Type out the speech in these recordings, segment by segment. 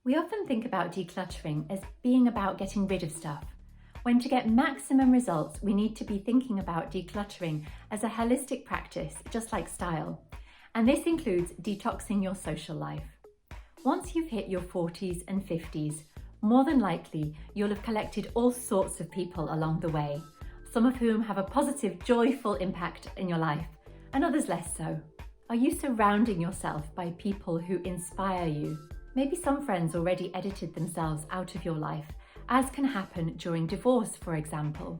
We often think about decluttering as being about getting rid of stuff. When to get maximum results, we need to be thinking about decluttering as a holistic practice, just like style. And this includes detoxing your social life. Once you've hit your 40s and 50s, more than likely you'll have collected all sorts of people along the way, some of whom have a positive, joyful impact in your life, and others less so. Are you surrounding yourself by people who inspire you? Maybe some friends already edited themselves out of your life, as can happen during divorce, for example.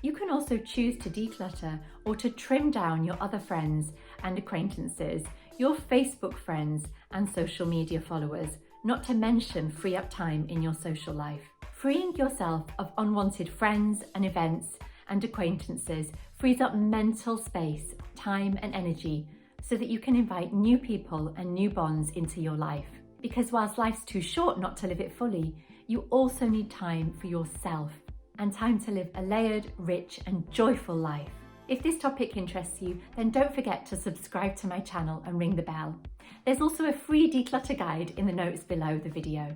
You can also choose to declutter or to trim down your other friends and acquaintances, your Facebook friends and social media followers, not to mention free up time in your social life. Freeing yourself of unwanted friends and events and acquaintances frees up mental space, time and energy so that you can invite new people and new bonds into your life. Because whilst life's too short not to live it fully, you also need time for yourself and time to live a layered, rich and joyful life. If this topic interests you, then don't forget to subscribe to my channel and ring the bell. There's also a free declutter guide in the notes below the video.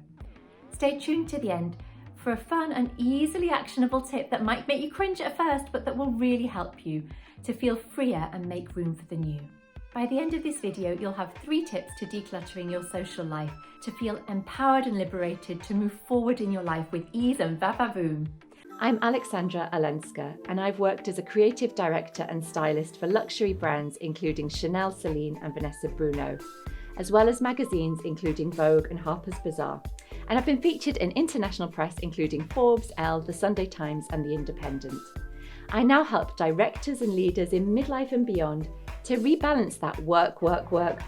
Stay tuned to the end for a fun and easily actionable tip that might make you cringe at first, but that will really help you to feel freer and make room for the new. By the end of this video, you'll have 3 tips to decluttering your social life to feel empowered and liberated to move forward in your life with ease and va-va-voom. I'm Aleksandra Olenska, and I've worked as a creative director and stylist for luxury brands including Chanel, Celine and Vanessa Bruno, as well as magazines including Vogue and Harper's Bazaar. And I've been featured in international press including Forbes, Elle, The Sunday Times and The Independent. I now help directors and leaders in midlife and beyond to rebalance that work,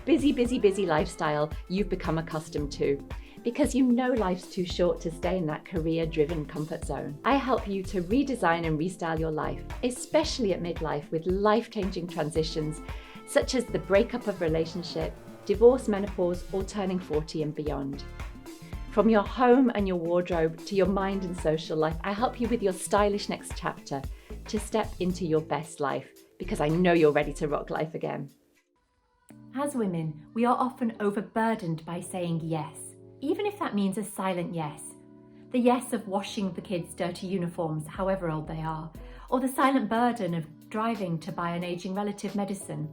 busy lifestyle you've become accustomed to, because you know life's too short to stay in that career-driven comfort zone. I help you to redesign and restyle your life, especially at midlife with life-changing transitions such as the breakup of relationship, divorce, menopause, or turning 40 and beyond. From your home and your wardrobe to your mind and social life, I help you with your stylish next chapter to step into your best life, because I know you're ready to rock life again. As women, we are often overburdened by saying yes, even if that means a silent yes. The yes of washing the kids' dirty uniforms, however old they are, or the silent burden of driving to buy an aging relative medicine.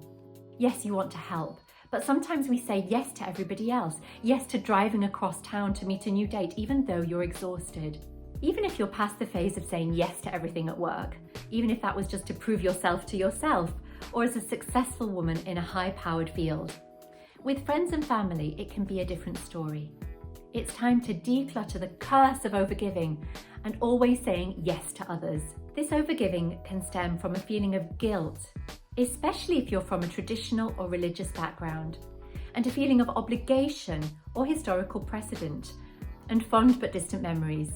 Yes, you want to help, but sometimes we say yes to everybody else, yes to driving across town to meet a new date, even though you're exhausted. Even if you're past the phase of saying yes to everything at work, even if that was just to prove yourself to yourself, or as a successful woman in a high-powered field. With friends and family, it can be a different story. It's time to declutter the curse of overgiving and always saying yes to others. This overgiving can stem from a feeling of guilt, especially if you're from a traditional or religious background, and a feeling of obligation or historical precedent, and fond but distant memories.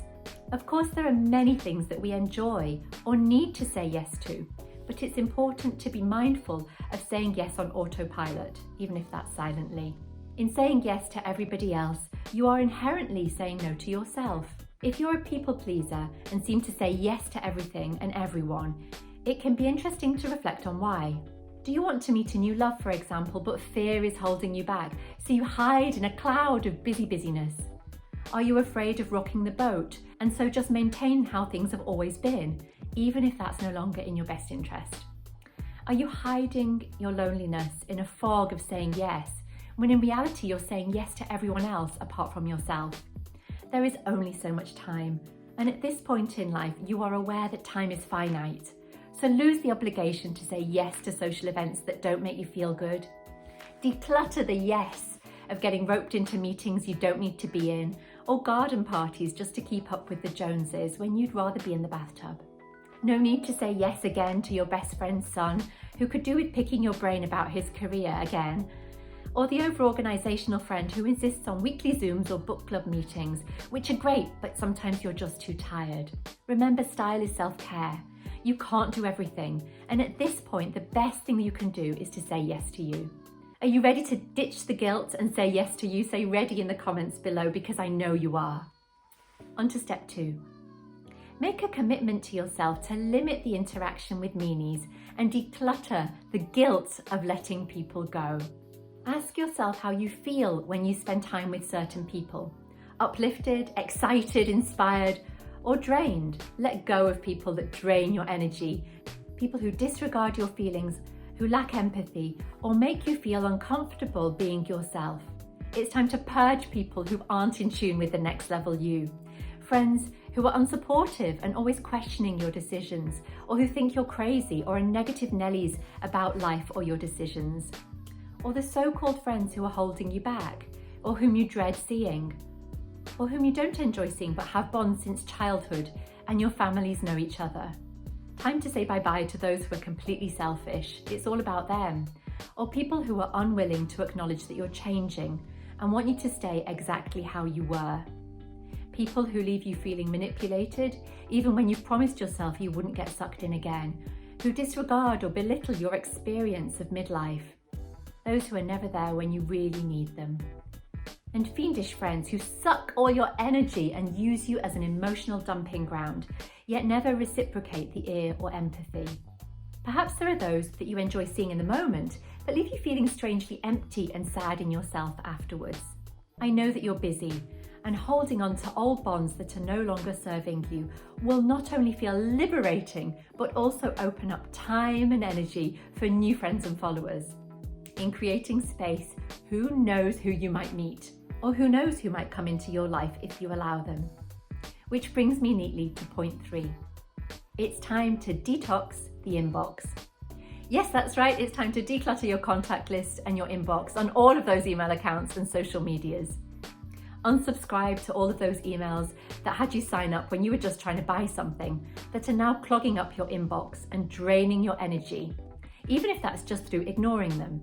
Of course, there are many things that we enjoy or need to say yes to, but it's important to be mindful of saying yes on autopilot, even if that's silently. In saying yes to everybody else, you are inherently saying no to yourself. If you're a people pleaser and seem to say yes to everything and everyone, it can be interesting to reflect on why. Do you want to meet a new love, for example, but fear is holding you back, so you hide in a cloud of busyness? Are you afraid of rocking the boat and so just maintain how things have always been, even if that's no longer in your best interest? Are you hiding your loneliness in a fog of saying yes, when in reality you're saying yes to everyone else apart from yourself? There is only so much time, and at this point in life you are aware that time is finite, so lose the obligation to say yes to social events that don't make you feel good. Declutter the yes of getting roped into meetings you don't need to be in, or garden parties just to keep up with the Joneses when you'd rather be in the bathtub. No need to say yes again to your best friend's son, who could do with picking your brain about his career again, or the over-organisational friend who insists on weekly Zooms or book club meetings, which are great, but sometimes you're just too tired. Remember, style is self-care. You can't do everything, and at this point, the best thing you can do is to say yes to you. Are you ready to ditch the guilt and say yes to you? Say ready in the comments below, because I know you are. On to step 2. Make a commitment to yourself to limit the interaction with meanies and declutter the guilt of letting people go. Ask yourself how you feel when you spend time with certain people. Uplifted, excited, inspired, or drained? Let go of people that drain your energy, people who disregard your feelings, who lack empathy, or make you feel uncomfortable being yourself. It's time to purge people who aren't in tune with the next level you. Friends who are unsupportive and always questioning your decisions, or who think you're crazy or are negative Nellies about life or your decisions. Or the so-called friends who are holding you back, or whom you dread seeing, or whom you don't enjoy seeing but have bonds since childhood and your families know each other. Time to say bye-bye to those who are completely selfish. It's all about them. Or people who are unwilling to acknowledge that you're changing and want you to stay exactly how you were. People who leave you feeling manipulated, even when you've promised yourself you wouldn't get sucked in again. Who disregard or belittle your experience of midlife. Those who are never there when you really need them. And fiendish friends who suck all your energy and use you as an emotional dumping ground, yet never reciprocate the ear or empathy. Perhaps there are those that you enjoy seeing in the moment, but leave you feeling strangely empty and sad in yourself afterwards. I know that you're busy, and holding on to old bonds that are no longer serving you will not only feel liberating, but also open up time and energy for new friends and followers. In creating space, who knows who you might meet, or who knows who might come into your life if you allow them. Which brings me neatly to point 3. It's time to detox the inbox. Yes, that's right, it's time to declutter your contact list and your inbox on all of those email accounts and social medias. Unsubscribe to all of those emails that had you sign up when you were just trying to buy something, that are now clogging up your inbox and draining your energy, even if that's just through ignoring them.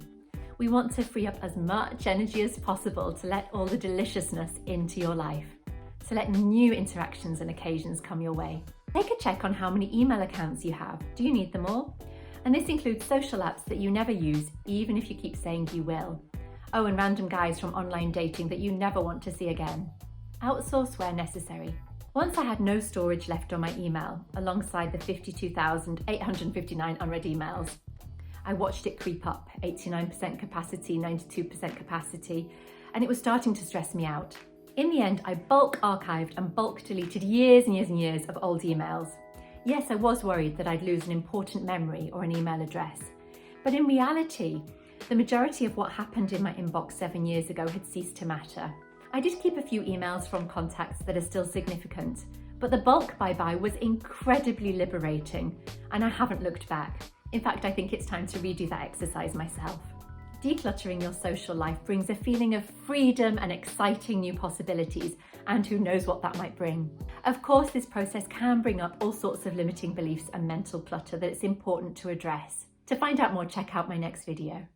We want to free up as much energy as possible to let all the deliciousness into your life, to let new interactions and occasions come your way. Take a check on how many email accounts you have. Do you need them all? And this includes social apps that you never use, even if you keep saying you will. Oh, and random guys from online dating that you never want to see again. Outsource where necessary. Once I had no storage left on my email, alongside the 52,859 unread emails. I watched it creep up, 89% capacity, 92% capacity, and it was starting to stress me out. In the end, I bulk archived and bulk deleted years and years and years of old emails. Yes, I was worried that I'd lose an important memory or an email address, but in reality, the majority of what happened in my inbox 7 years ago had ceased to matter. I did keep a few emails from contacts that are still significant, but the bulk bye-bye was incredibly liberating, and I haven't looked back. In fact, I think it's time to redo that exercise myself. Decluttering your social life brings a feeling of freedom and exciting new possibilities, and who knows what that might bring. Of course, this process can bring up all sorts of limiting beliefs and mental clutter that it's important to address. To find out more, check out my next video.